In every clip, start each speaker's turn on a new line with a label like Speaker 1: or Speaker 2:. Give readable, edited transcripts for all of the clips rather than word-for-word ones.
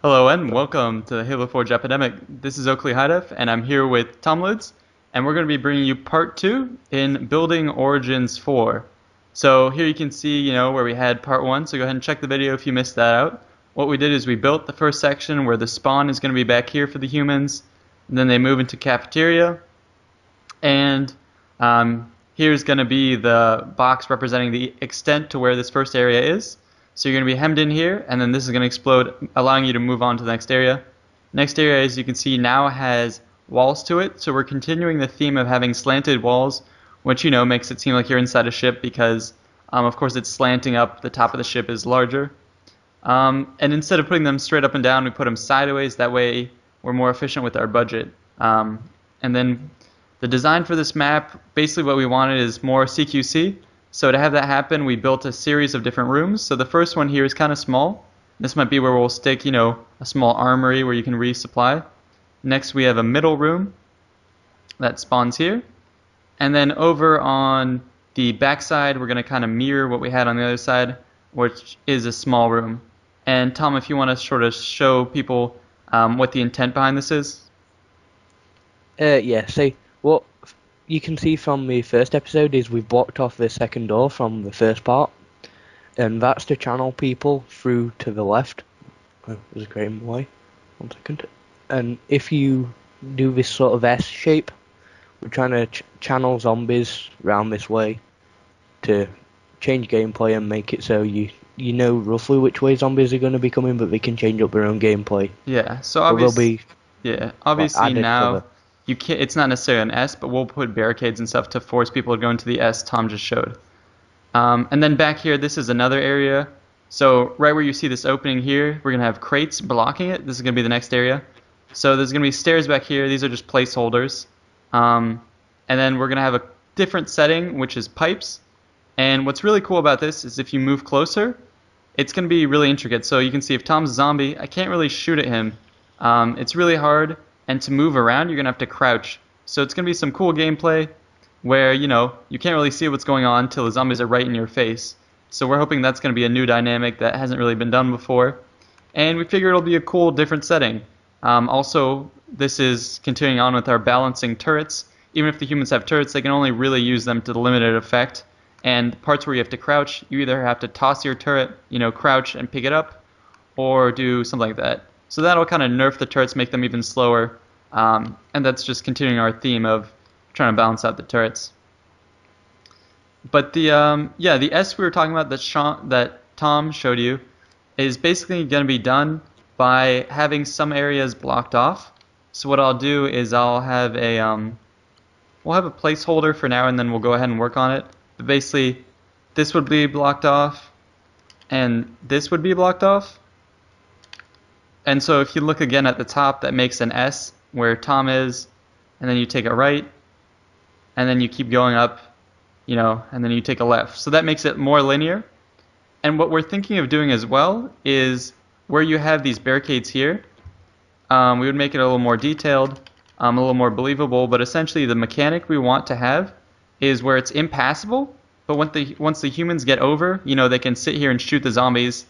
Speaker 1: Hello and welcome to the Halo Forge Epidemic. This is Oakley HiDef and I'm here with TOMLIDS and we're going to be bringing you part 2 in Building Origins 4. So here you can see, where we had part 1, so go ahead and check the video if you missed that out. What we did is we built the first section where the spawn is going to be back here for the humans, and then they move into cafeteria, and here's going to be the box representing the extent to where this first area is. So you're going to be hemmed in here, and then this is going to explode, allowing you to move on to the next area. Next area, as you can see, now has walls to it, so we're continuing the theme of having slanted walls, which, makes it seem like you're inside a ship because, of course, it's slanting up. The top of the ship is larger. And instead of putting them straight up and down, we put them sideways. That way we're more efficient with our budget. And then the design for this map, basically what we wanted is more CQC. So to have that happen, we built a series of different rooms. So the first one here is kind of small. This might be where we'll stick, a small armory where you can resupply. Next we have a middle room that spawns here. And then over on the back side, we're going to kind of mirror what we had on the other side, which is a small room. And Tom, if you want to sort of show people what the intent behind this is.
Speaker 2: Yeah, so what you can see from the first episode is we've blocked off the second door from the first part, and that's to channel people through to the left. Oh, there's a crate in the way. 1 second. And if you do this sort of S shape, we're trying to channel zombies round this way to change gameplay and make it so you know roughly which way zombies are going to be coming, but they can change up their own gameplay.
Speaker 1: Yeah, so
Speaker 2: But they'll
Speaker 1: obviously,
Speaker 2: be
Speaker 1: yeah,
Speaker 2: like
Speaker 1: obviously
Speaker 2: added
Speaker 1: now
Speaker 2: cover.
Speaker 1: you can't. It's not necessarily an S, but we'll put barricades and stuff to force people to go into the S Tom just showed. And then back here, this is another area. So right where you see this opening here, we're gonna have crates blocking it. This is gonna be the next area. So there's gonna be stairs back here. These are just placeholders. And then we're gonna have a different setting, which is pipes. And what's really cool about this is if you move closer, it's going to be really intricate. So you can see if Tom's a zombie, I can't really shoot at him. It's really hard, and to move around, you're going to have to crouch. So it's going to be some cool gameplay where, you can't really see what's going on until the zombies are right in your face. So we're hoping that's going to be a new dynamic that hasn't really been done before. And we figure it'll be a cool, different setting. Also, this is continuing on with our balancing turrets. Even if the humans have turrets, they can only really use them to the limited effect. And parts where you have to crouch, you either have to toss your turret, crouch and pick it up, or do something like that. So that'll kind of nerf the turrets, make them even slower. And that's just continuing our theme of trying to balance out the turrets. But the S we were talking about that Tom showed you is basically going to be done by having some areas blocked off. So what I'll do is we'll have a placeholder for now, and then we'll go ahead and work on it. But basically, this would be blocked off, and this would be blocked off. And so if you look again at the top, that makes an S where Tom is, and then you take a right, and then you keep going up, and then you take a left. So that makes it more linear. And what we're thinking of doing as well is where you have these barricades here, we would make it a little more detailed, a little more believable, but essentially the mechanic we want to have is where it's impassable, but once the humans get over, they can sit here and shoot the zombies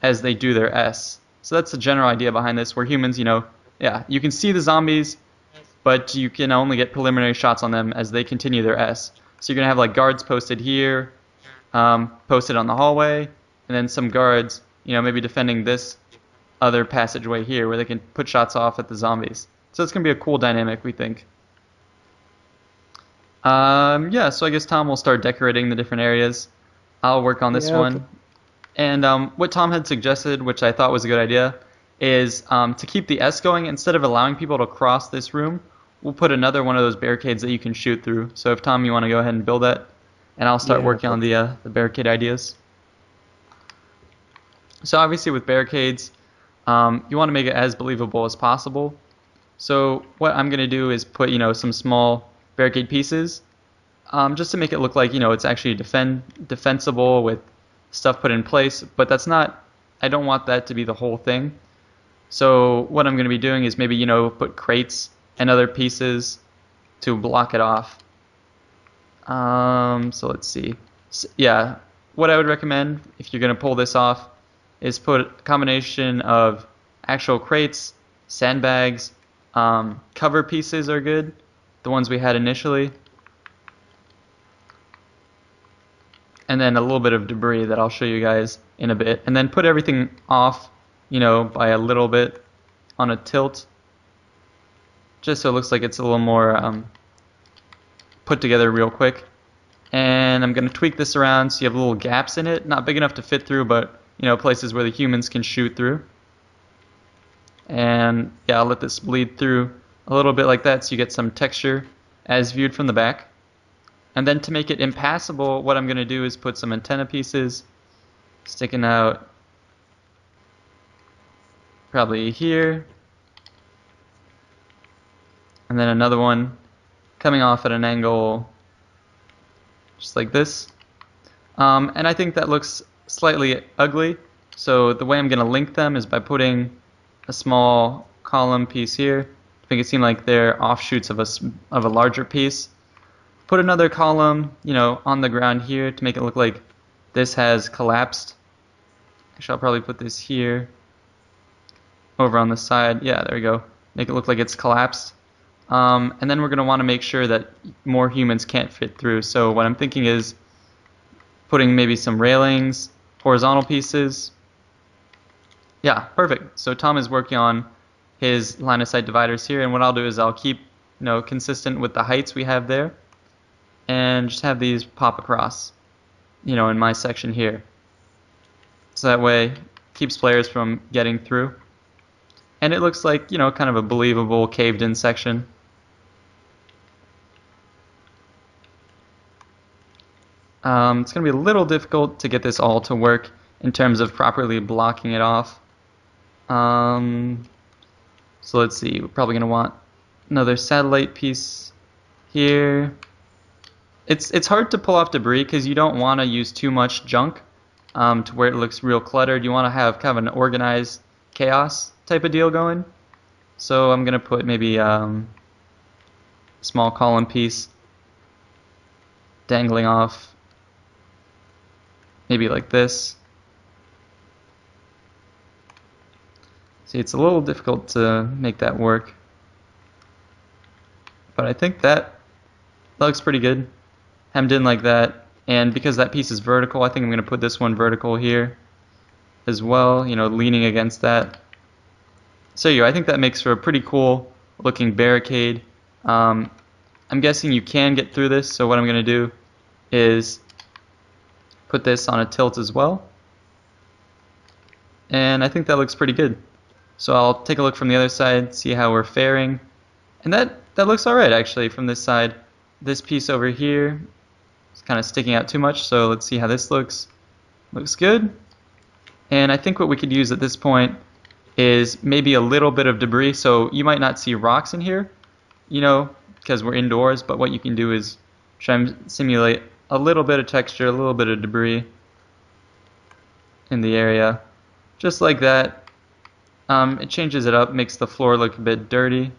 Speaker 1: as they do their S. So that's the general idea behind this, where humans, yeah, you can see the zombies, but you can only get preliminary shots on them as they continue their S. So you're going to have like guards posted here, posted on the hallway, and then some guards, maybe defending this other passageway here where they can put shots off at the zombies. So it's going to be a cool dynamic, we think. Yeah, so I guess Tom will start decorating the different areas. I'll work on this
Speaker 2: Yeah, okay.
Speaker 1: one. And what Tom had suggested, which I thought was a good idea, is to keep the S going, instead of allowing people to cross this room, we'll put another one of those barricades that you can shoot through. So if Tom, you want to go ahead and build that, and I'll start
Speaker 2: Yeah,
Speaker 1: working
Speaker 2: okay.
Speaker 1: on the barricade ideas. So obviously with barricades, you want to make it as believable as possible. So what I'm going to do is put, some small barricade pieces, just to make it look like, it's actually defensible with stuff put in place. But that's not, I don't want that to be the whole thing. So what I'm going to be doing is maybe, put crates and other pieces to block it off. So let's see. Yeah, what I would recommend if you're going to pull this off is put a combination of actual crates, sandbags, cover pieces are good, the ones we had initially, and then a little bit of debris that I'll show you guys in a bit, and then put everything off, by a little bit on a tilt, just so it looks like it's a little more put together real quick. And I'm going to tweak this around so you have little gaps in it, not big enough to fit through, but places where the humans can shoot through. And yeah, I'll let this bleed through a little bit like that so you get some texture as viewed from the back. And then to make it impassable, what I'm going to do is put some antenna pieces sticking out probably here, and then another one coming off at an angle just like this. And I think that looks slightly ugly, so the way I'm going to link them is by putting a small column piece here to make it seem like they're offshoots of a larger piece. Put another column, on the ground here to make it look like this has collapsed. Actually, I'll probably put this here, over on the side. Yeah, there we go. Make it look like it's collapsed. And then we're going to want to make sure that more humans can't fit through. So what I'm thinking is putting maybe some railings, horizontal pieces. Yeah, perfect. So Tom is working on his line of sight dividers here, and what I'll do is I'll keep consistent with the heights we have there, and just have these pop across, in my section here. So that way it keeps players from getting through. And it looks like, kind of a believable caved in section. It's going to be a little difficult to get this all to work in terms of properly blocking it off. So let's see, we're probably going to want another satellite piece here. It's hard to pull off debris because you don't want to use too much junk to where it looks real cluttered. You want to have kind of an organized chaos type of deal going. So I'm going to put maybe a small column piece dangling off, maybe like this. See, it's a little difficult to make that work, but I think that looks pretty good. Hemmed in like that, and because that piece is vertical, I think I'm going to put this one vertical here as well, leaning against that. So yeah, I think that makes for a pretty cool looking barricade. I'm guessing you can get through this, so what I'm going to do is put this on a tilt as well. And I think that looks pretty good. So I'll take a look from the other side, see how we're faring. And that looks alright actually from this side. This piece over here is kind of sticking out too much, so let's see how this looks. Looks good. And I think what we could use at this point is maybe a little bit of debris. So you might not see rocks in here, because we're indoors, but what you can do is try and simulate a little bit of texture, a little bit of debris in the area. Just like that. It changes it up, makes the floor look a bit dirty.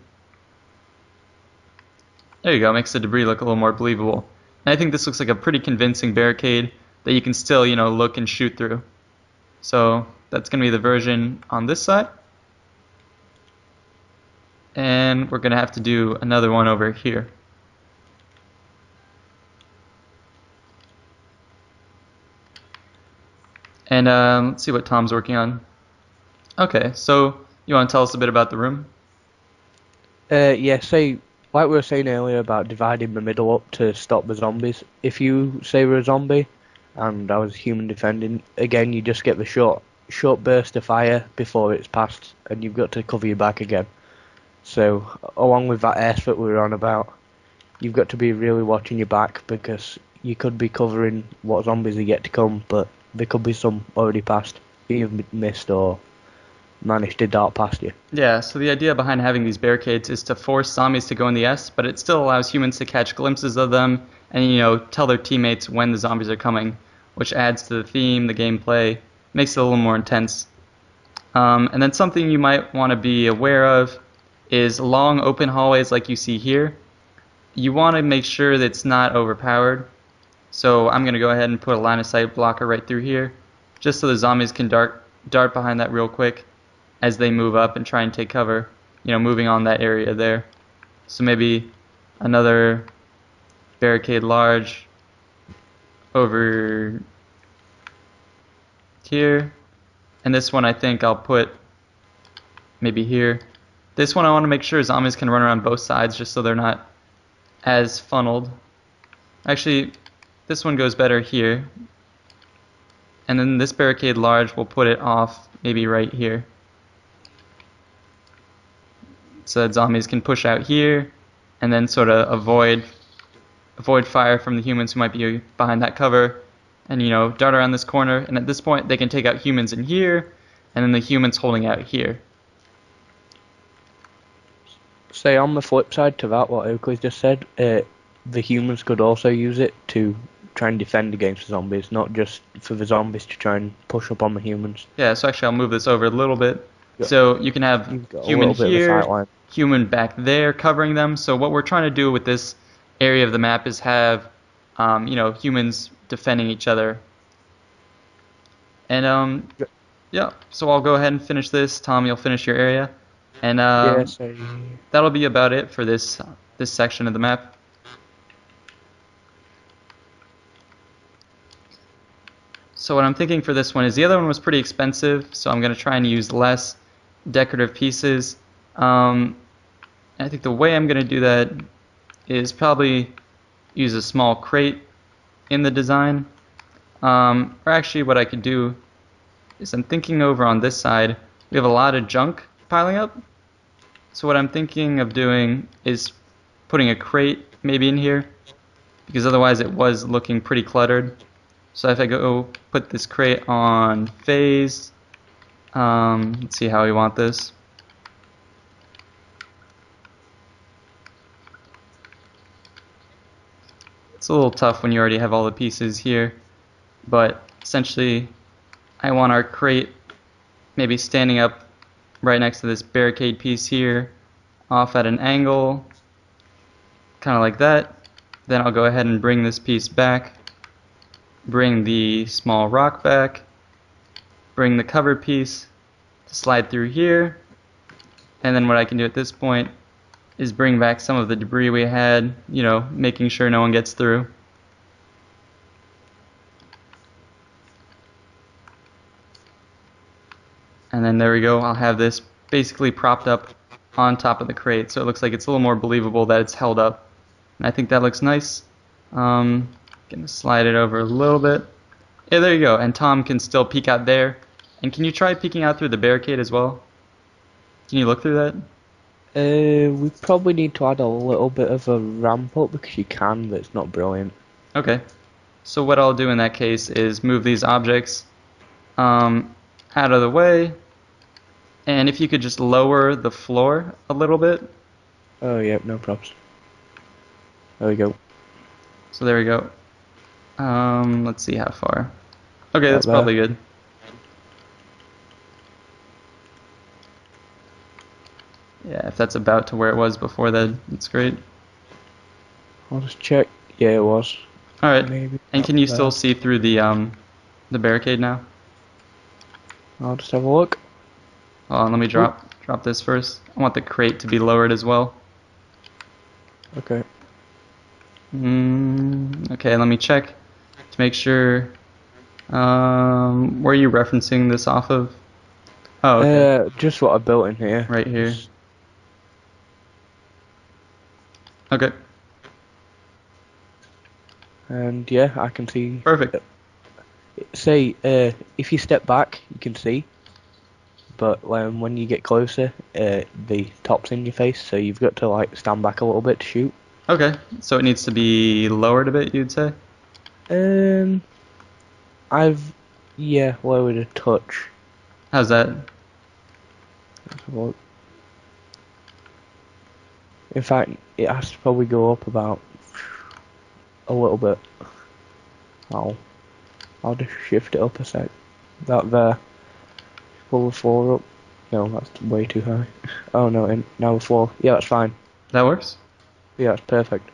Speaker 1: There you go, makes the debris look a little more believable. And I think this looks like a pretty convincing barricade that you can still, look and shoot through. So that's going to be the version on this side. And we're going to have to do another one over here. And let's see what Tom's working on. Okay, so you want to tell us a bit about the room?
Speaker 2: Yeah, say, like we were saying earlier about dividing the middle up to stop the zombies. If you say we're a zombie and I was human defending, again, you just get the short burst of fire before it's passed, and you've got to cover your back again. So, along with that effort we were on about, you've got to be really watching your back because you could be covering what zombies are yet to come, but there could be some already past that you've missed or managed to dart past you.
Speaker 1: Yeah, so the idea behind having these barricades is to force zombies to go in the S, but it still allows humans to catch glimpses of them and, tell their teammates when the zombies are coming, which adds to the theme, the gameplay, makes it a little more intense. And then something you might want to be aware of is long open hallways like you see here. You want to make sure that it's not overpowered. So I'm going to go ahead and put a line of sight blocker right through here, just so the zombies can dart behind that real quick. as they move up and try and take cover, moving on that area there. So maybe another barricade large over here. And this one I think I'll put maybe here. This one I want to make sure zombies can run around both sides just so they're not as funneled. Actually, this one goes better here. And then this barricade large, we'll put it off maybe right here. So that zombies can push out here and then sort of avoid fire from the humans who might be behind that cover, and dart around this corner, and at this point they can take out humans in here and then the humans holding out here.
Speaker 2: Say on the flip side to that, what Oakley just said, the humans could also use it to try and defend against the zombies, not just for the zombies to try and push up on the humans.
Speaker 1: Yeah, so actually I'll move this over a little bit. So you can have human here, human back there covering them. So what we're trying to do with this area of the map is have humans defending each other. And yeah, so I'll go ahead and finish this. Tom, you'll finish your area. And that'll be about it for this section of the map. So what I'm thinking for this one is the other one was pretty expensive, so I'm going to try and use less decorative pieces. I think the way I'm going to do that is probably use a small crate in the design. Or actually what I could do is I'm thinking over on this side, we have a lot of junk piling up. So what I'm thinking of doing is putting a crate maybe in here, because otherwise it was looking pretty cluttered. So if I go put this crate on phase, let's see how we want this. It's a little tough when you already have all the pieces here, but essentially I want our crate maybe standing up right next to this barricade piece here, off at an angle, kind of like that. Then I'll go ahead and bring this piece back, bring the small rock back, bring the cover piece to slide through here, and then what I can do at this point is bring back some of the debris we had, making sure no one gets through. And then there we go, I'll have this basically propped up on top of the crate, so it looks like it's a little more believable that it's held up. And I think that looks nice. Gonna slide it over a little bit. Yeah, there you go, and Tom can still peek out there. And can you try peeking out through the barricade as well? Can you look through that?
Speaker 2: We probably need to add a little bit of a ramp up because you can, but it's not brilliant.
Speaker 1: Okay. So what I'll do in that case is move these objects out of the way. And if you could just lower the floor a little bit.
Speaker 2: Oh, yeah, no props. There we go.
Speaker 1: So there we go. Let's see how far. Okay, that's probably good. Yeah, if that's about to where it was before that, it's great.
Speaker 2: I'll just check. Yeah, it was.
Speaker 1: Alright, and can you still see through the barricade now?
Speaker 2: I'll just have a look.
Speaker 1: Hold on, let me drop this first. I want the crate to be lowered as well.
Speaker 2: Okay.
Speaker 1: Okay, let me check to make sure. Where are you referencing this off of? Oh, okay.
Speaker 2: Just what I built in here.
Speaker 1: Right here. Okay.
Speaker 2: And yeah, I can see.
Speaker 1: Perfect.
Speaker 2: Say, if you step back, you can see. But when you get closer, the top's in your face, so you've got to like stand back a little bit to shoot.
Speaker 1: Okay, so it needs to be lowered a bit, you'd say?
Speaker 2: Yeah, lowered a touch.
Speaker 1: How's that?
Speaker 2: In fact, it has to probably go up about a little bit. I'll just shift it up a sec. That there. Pull the floor up. No, that's way too high. Oh no, now the floor. Yeah, that's fine.
Speaker 1: That works?
Speaker 2: Yeah, that's perfect.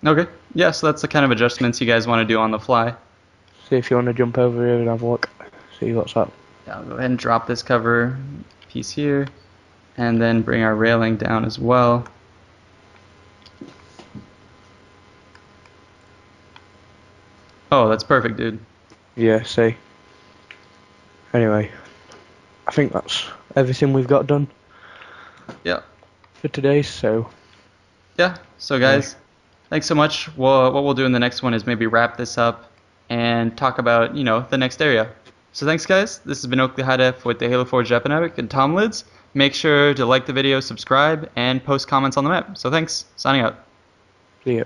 Speaker 1: Okay. Yeah, so that's the kind of adjustments you guys want to do on the fly.
Speaker 2: See if you want to jump over here and have a look. See what's up.
Speaker 1: Yeah, I'll go ahead and drop this cover piece here, and then bring our railing down as well. Oh, that's perfect, dude.
Speaker 2: Yeah, see. Anyway, I think that's everything we've got done
Speaker 1: Yeah.
Speaker 2: for today, so
Speaker 1: Yeah. So guys, thanks so much. Well, what we'll do in the next one is maybe wrap this up and talk about, the next area. So thanks, guys. This has been Oakley HiDef with the Halo 4 Epidemic and TOMLIDS. Make sure to like the video, subscribe, and post comments on the map. So thanks. Signing out.
Speaker 2: see ya.